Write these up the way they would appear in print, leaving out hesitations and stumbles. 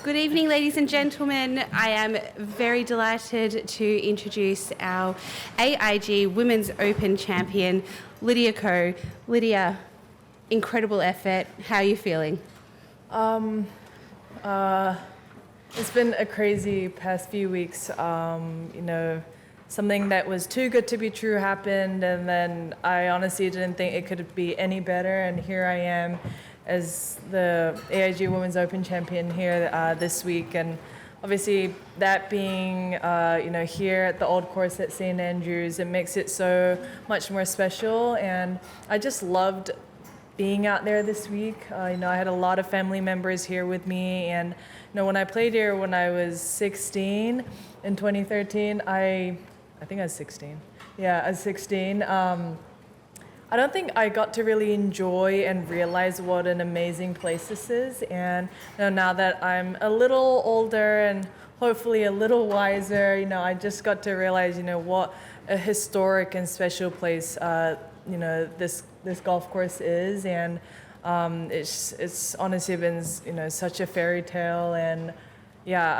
Good evening, ladies and gentlemen. I am very delighted to introduce our AIG Women's Open champion, Lydia Ko. Lydia, incredible effort. How are you feeling? It's been a crazy past few weeks. Something that was too good to be true happened, and then I honestly didn't think it could be any better, and here I am as the AIG Women's Open champion here this week. And obviously that being here at the old course at St. Andrews, it makes it so much more special, and I just loved being out there this week. I had a lot of family members here with me, and when I played here when I was 16 in 2013, I think I was 16. Yeah, I was 16. I don't think I got to really enjoy and realize what an amazing place this is. And now that I'm a little older and hopefully a little wiser, I just got to realize, what a historic and special place, this golf course is. And it's honestly been, such a fairy tale. And yeah,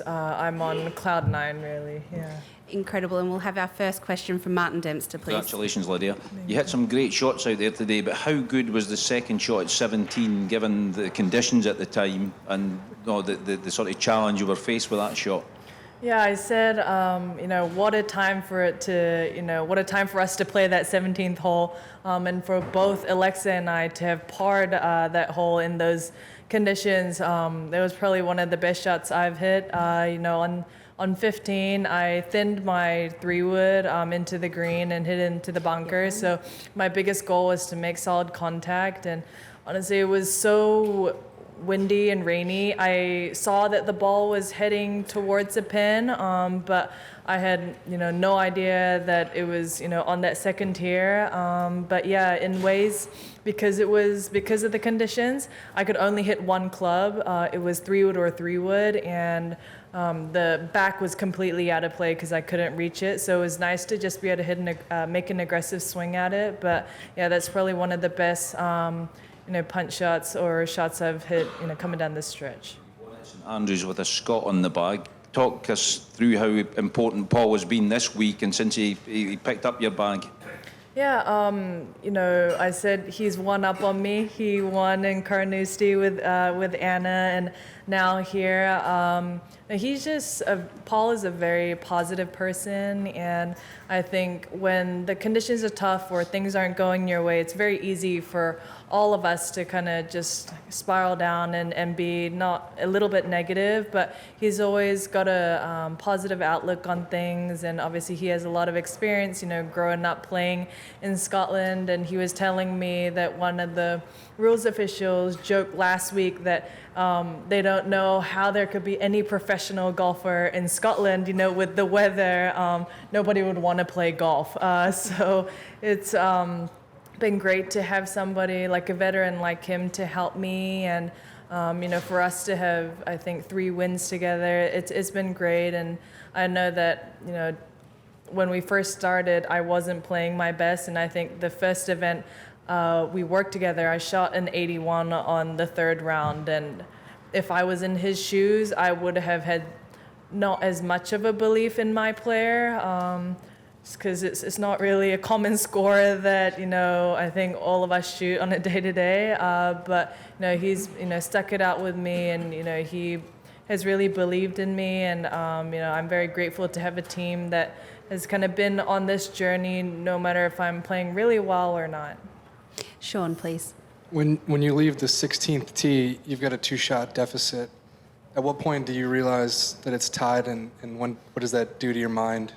I'm on cloud nine, really. Yeah. Incredible, and we'll have our first question from Martin Dempster, please. Congratulations, Lydia. You hit some great shots out there today, but how good was the second shot at 17, given the conditions at the time and the sort of challenge you were faced with that shot? Yeah, I said, what a time for it to, what a time for us to play that 17th hole, and for both Alexa and I to have parred that hole in those conditions. That was probably one of the best shots I've hit. On 15, I thinned my 3-wood into the green and hit into the bunker. So my biggest goal was to make solid contact. And honestly, it was so windy and rainy. I saw that the ball was heading towards the pin, but I had no idea that it was on that second tier. But yeah, in ways, because of the conditions, I could only hit one club. It was 3-wood or 3-wood, and the back was completely out of play because I couldn't reach it. So it was nice to just be able to hit make an aggressive swing at it. But yeah, that's probably one of the best punch shots or shots I've hit coming down this stretch. St. Andrews with a Scot on the bag. Talk us through how important Paul has been this week and since he picked up your bag. Yeah, I said he's one up on me. He won in Carnoustie with Anna, and now here. Paul is a very positive person, and I think when the conditions are tough or things aren't going your way, it's very easy for all of us to kind of just spiral down and be not a little bit negative, but he's always got a positive outlook on things, and obviously he has a lot of experience, growing up playing in Scotland, and he was telling me that one of the rules officials joked last week that they don't know how there could be any professional golfer in Scotland, with the weather, nobody would want to play golf. So it's been great to have somebody like a veteran like him to help me, and for us to have, I think, 3 wins together, it's been great. And I know that when we first started, I wasn't playing my best, and I think the first event we worked together, I shot an 81 on the 3rd round, and if I was in his shoes, I would have had not as much of a belief in my player, because it's not really a common score that I think all of us shoot on a day-to-day. But he's stuck it out with me, and he has really believed in me, and I'm very grateful to have a team that has kind of been on this journey, no matter if I'm playing really well or not. Sean, please. When you leave the 16th tee, you've got a 2-shot deficit. At what point do you realize that it's tied, and what does that do to your mind?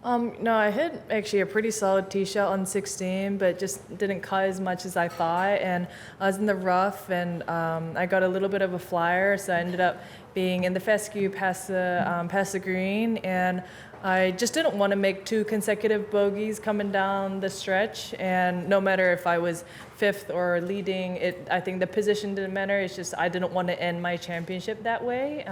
No, I hit actually a pretty solid tee shot on 16, but just didn't cut as much as I thought. And I was in the rough, and I got a little bit of a flyer, so I ended up being in the fescue past the green, and I just didn't want to make 2 consecutive bogeys coming down the stretch. And no matter if I was 5th or leading, I think the position didn't matter. It's just I didn't want to end my championship that way.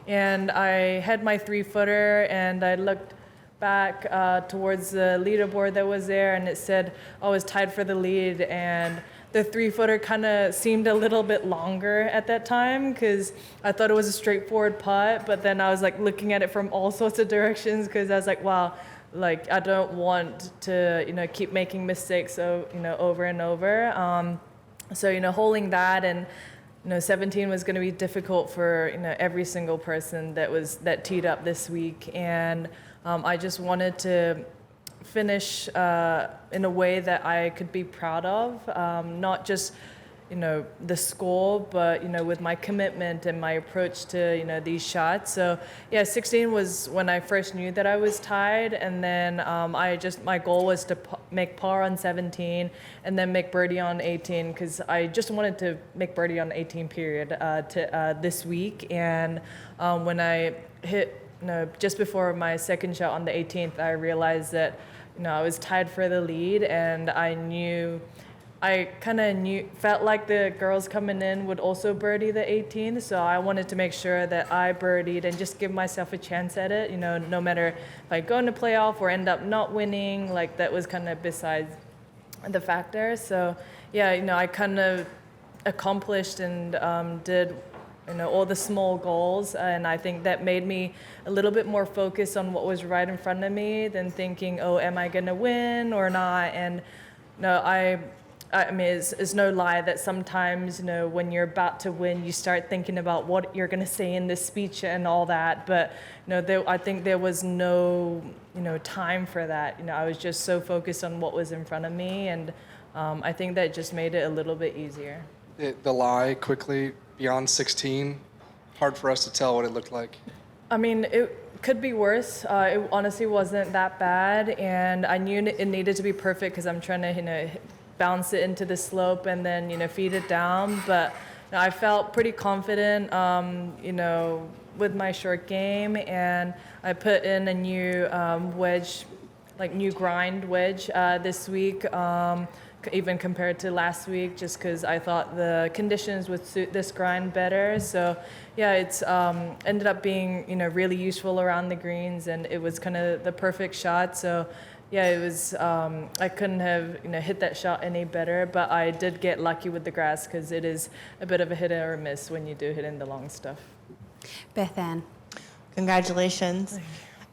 And I had my 3-footer, and I looked back towards the leaderboard that was there, and it said I was tied for the lead, and the 3-footer kind of seemed a little bit longer at that time because I thought it was a straightforward putt, but then I was like looking at it from all sorts of directions because I was like, wow, like I don't want to, keep making mistakes, so, over and over. So, holding that and, 17 was going to be difficult for, every single person that teed up this week. And I just wanted to finish in a way that I could be proud of, not just, the score, but, with my commitment and my approach to, these shots. So, yeah, 16 was when I first knew that I was tied. And then my goal was to make par on 17 and then make birdie on 18 because I just wanted to make birdie on 18 period this week. And when I hit, just before my second shot on the 18th, I realized that, I was tied for the lead, and I kind of felt like the girls coming in would also birdie the 18th, so I wanted to make sure that I birdied and just give myself a chance at it. No matter if I go into playoff or end up not winning, like that was kind of besides the factor. So yeah, I kind of accomplished and did all the small goals, and I think that made me a little bit more focused on what was right in front of me than thinking, oh, am I gonna win or not? And I mean, it's no lie that sometimes, when you're about to win, you start thinking about what you're gonna say in this speech and all that. But I think there was no, time for that. I was just so focused on what was in front of me, and I think that just made it a little bit easier. The lie quickly beyond 16, hard for us to tell what it looked like. I mean, it could be worse. It honestly wasn't that bad, and I knew it needed to be perfect because I'm trying to, bounce it into the slope and then, feed it down. But I felt pretty confident, with my short game, and I put in a new wedge, like new grind wedge this week. Even compared to last week, just because I thought the conditions would suit this grind better. So yeah, it's ended up being really useful around the greens, and it was kind of the perfect shot. So yeah, it was I couldn't have hit that shot any better, but I did get lucky with the grass because it is a bit of a hit or miss when you do hit in the long stuff. Beth Ann. Congratulations.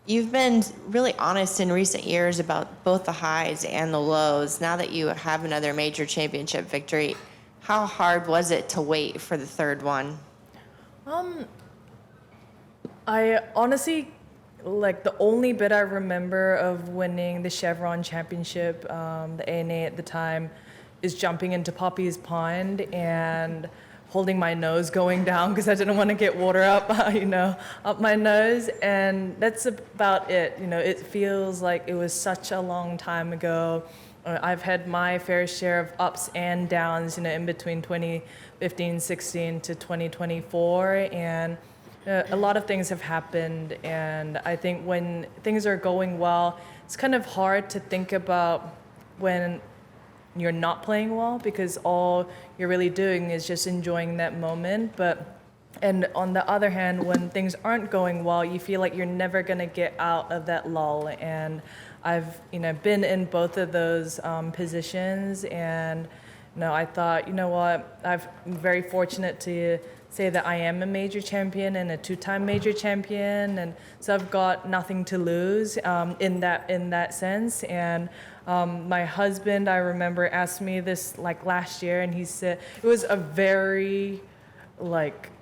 You've been really honest in recent years about both the highs and the lows. Now that you have another major championship victory, how hard was it to wait for the third one? I honestly, like the only bit I remember of winning the Chevron Championship, the ANA at the time, is jumping into Poppy's Pond and holding my nose going down because I didn't want to get water up, up my nose. And that's about it. It feels like it was such a long time ago. I've had my fair share of ups and downs, in between 2015, 16 to 2024. And a lot of things have happened. And I think when things are going well, it's kind of hard to think about when you're not playing well because all you're really doing is just enjoying that moment. And on the other hand, when things aren't going well, you feel like you're never gonna get out of that lull. And I've been in both of those positions, and I thought, what, I'm very fortunate to say that I am a major champion and a two-time major champion, and so I've got nothing to lose in that sense. And my husband, I remember, asked me this like last year, and he said it was a very like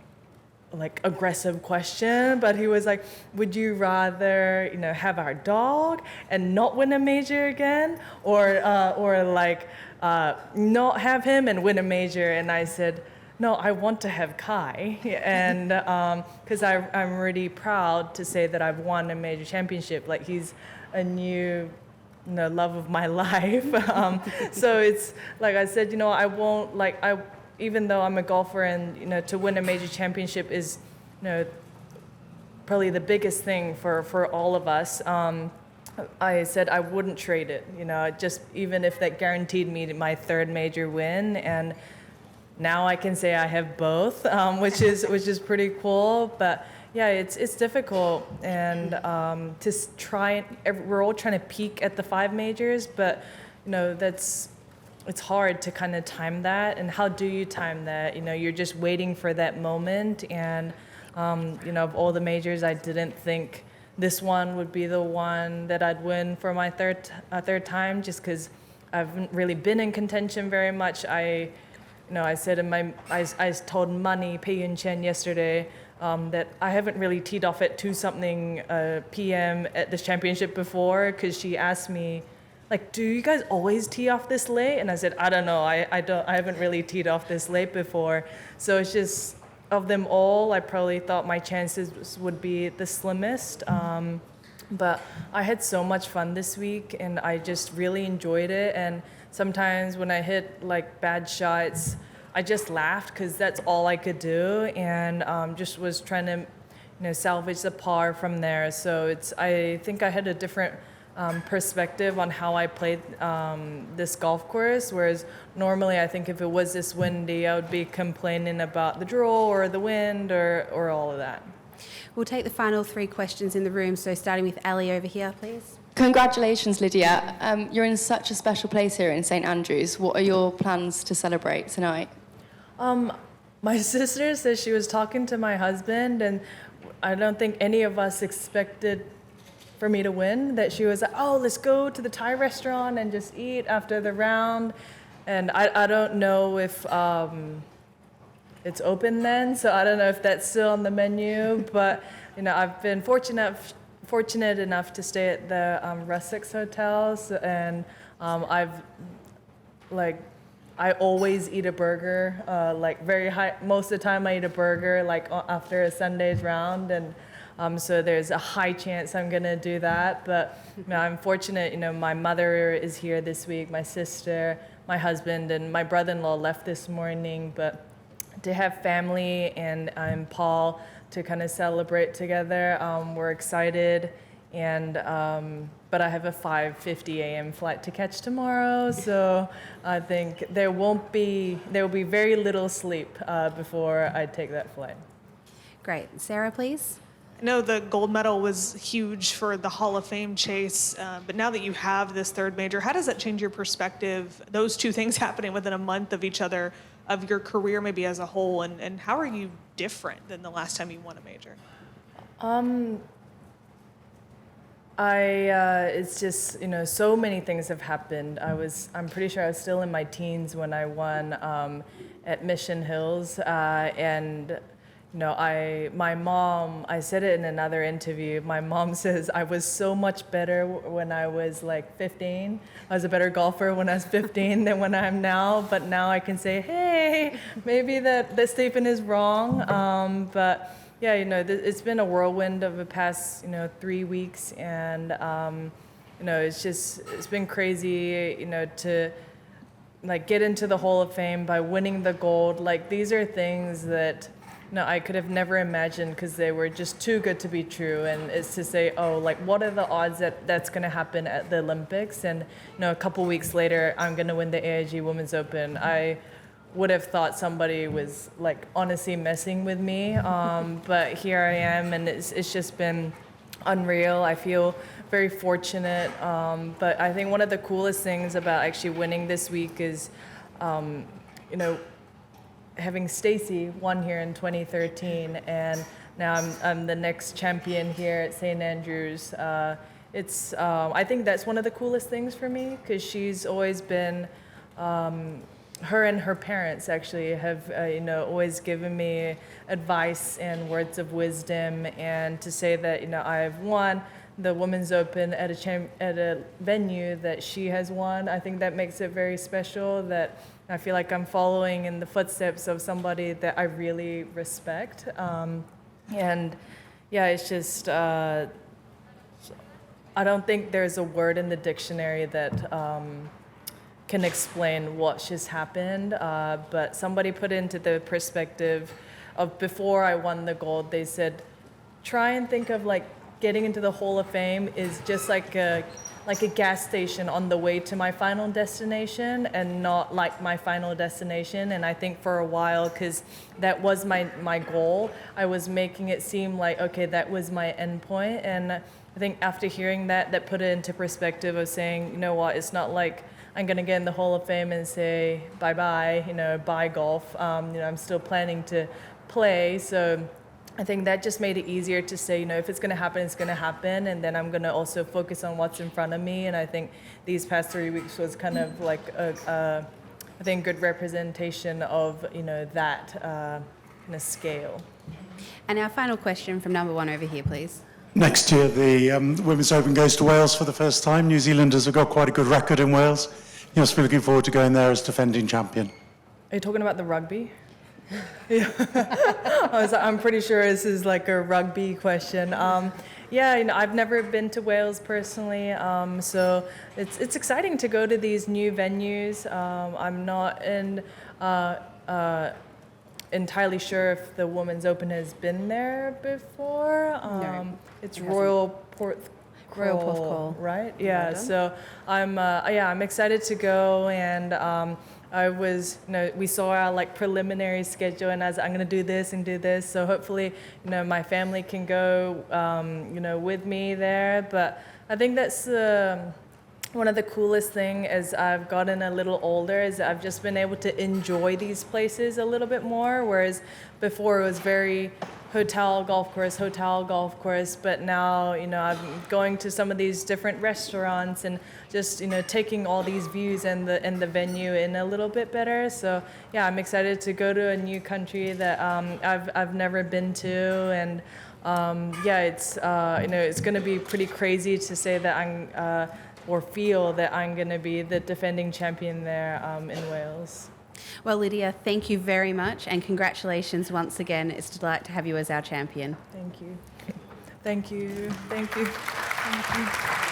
aggressive question, but he was like, would you rather have our dog and not win a major again, or not have him and win a major? And I said, no, I want to have Kai, and because I'm really proud to say that I've won a major championship. Like, he's a new love of my life. So it's like I said, I won't even though I'm a golfer and to win a major championship is probably the biggest thing for all of us. I said I wouldn't trade it, just even if that guaranteed me my third major win. And now I can say I have both, which is pretty cool. But yeah, it's difficult, and we're all trying to peak at the 5 majors, but that's it's hard to kind of time that. And how do you time that? You know, you're just waiting for that moment. And, you know, of all the majors, I didn't think this one would be the one that I'd win for my third time, just because I haven't really been in contention very much. I said I told Manny Pei Chen yesterday that I haven't really teed off at 2-something p.m. at this championship before, because she asked me, like, do you guys always tee off this late? And I said, I don't know. I haven't really teed off this late before. So it's just, of them all, I probably thought my chances would be the slimmest. But I had so much fun this week, and I just really enjoyed it. And sometimes when I hit like bad shots, I just laughed because that's all I could do, and just was trying to, salvage the par from there. So I think I had a different perspective on how I played this golf course, whereas normally I think if it was this windy, I would be complaining about the draw or the wind or all of that. We'll take the final 3 questions in the room, so starting with Ali over here, please. Congratulations, Lydia. You're in such a special place here in St Andrews. What are your plans to celebrate tonight? My sister says she was talking to my husband, and I don't think any of us expected for me to win, that she was like, oh, let's go to the Thai restaurant and just eat after the round. And I don't know if it's open then, so I don't know if that's still on the menu, but I've been fortunate enough to stay at the Russex hotels, and I always eat a burger, very high. Most of the time I eat a burger after a Sunday's round, and so there's a high chance I'm gonna do that. But I'm fortunate, my mother is here this week, my sister, my husband, and my brother-in-law left this morning. But to have family and Paul to kind of celebrate together, we're excited. And but I have a 5:50 a.m. flight to catch tomorrow, so I think there will be very little sleep before I take that flight. Great. Sarah, please. I know the gold medal was huge for the Hall of Fame chase, but now that you have this third major, how does that change your perspective, those 2 things happening within a month of each other, of your career maybe as a whole, and how are you different than the last time you won a major? It's just, so many things have happened. I'm pretty sure I was still in my teens when I won at Mission Hills, and my mom, I said it in another interview, my mom says I was so much better when I was 15. I was a better golfer when I was 15 than when I'm now, but now I can say, hey, maybe that statement is wrong, but yeah, it's been a whirlwind of the past, 3 weeks, and it's been crazy, to get into the Hall of Fame by winning the gold. These are things that I could have never imagined, because they were just too good to be true. And it's to say, what are the odds that that's going to happen at the Olympics? And a couple weeks later, I'm going to win the AIG Women's Open. I would have thought somebody was honestly messing with me, but here I am, and it's just been unreal. I feel very fortunate, but I think one of the coolest things about actually winning this week is, having Stacy won here in 2013, and now I'm the next champion here at St. Andrews. I think that's one of the coolest things for me, because she's always been. Her and her parents actually have, always given me advice and words of wisdom, and to say that, I've won the Women's Open at a venue that she has won, I think that makes it very special, that I feel like I'm following in the footsteps of somebody that I really respect. And yeah, it's just, I don't think there's a word in the dictionary that can explain what just happened, but somebody put into the perspective of before I won the gold, they said, try and think of getting into the Hall of Fame is just like a gas station on the way to my final destination, and not my final destination. And I think for a while, because that was my goal, I was making it seem okay, that was my end point. And I think after hearing that put it into perspective of saying, you know what, it's not like I'm going to get in the Hall of Fame and say bye-bye, bye golf. I'm still planning to play, so I think that just made it easier to say, if it's going to happen, it's going to happen, and then I'm going to also focus on what's in front of me. And I think these past 3 weeks was kind of like I think good representation of that kind of scale. And our final question from number 1 over here, please. Next year, the Women's Open goes to Wales for the first time. New Zealanders have got quite a good record in Wales. You must be looking forward to going there as defending champion. Are you talking about the rugby? Yeah. I'm pretty sure this is like a rugby question. Yeah, I've never been to Wales personally, so it's exciting to go to these new venues. I'm not entirely sure if the Women's Open has been there before. No, it's it Royal Royal Porthcawl, right? Yeah. So I'm excited to go, and I was, we saw our preliminary schedule, and I'm going to do this and do this. So hopefully, my family can go, with me there. But I think that's one of the coolest things as I've gotten a little older is I've just been able to enjoy these places a little bit more. Whereas before it was very hotel, golf course. But now, I'm going to some of these different restaurants and just, taking all these views and the venue in a little bit better. So yeah, I'm excited to go to a new country that I've never been to, and it's it's going to be pretty crazy to say that I'm or feel that I'm going to be the defending champion there in Wales. Well, Lydia, thank you very much, and congratulations once again. It's a delight to have you as our champion. Thank you. Thank you. Thank you. Thank you.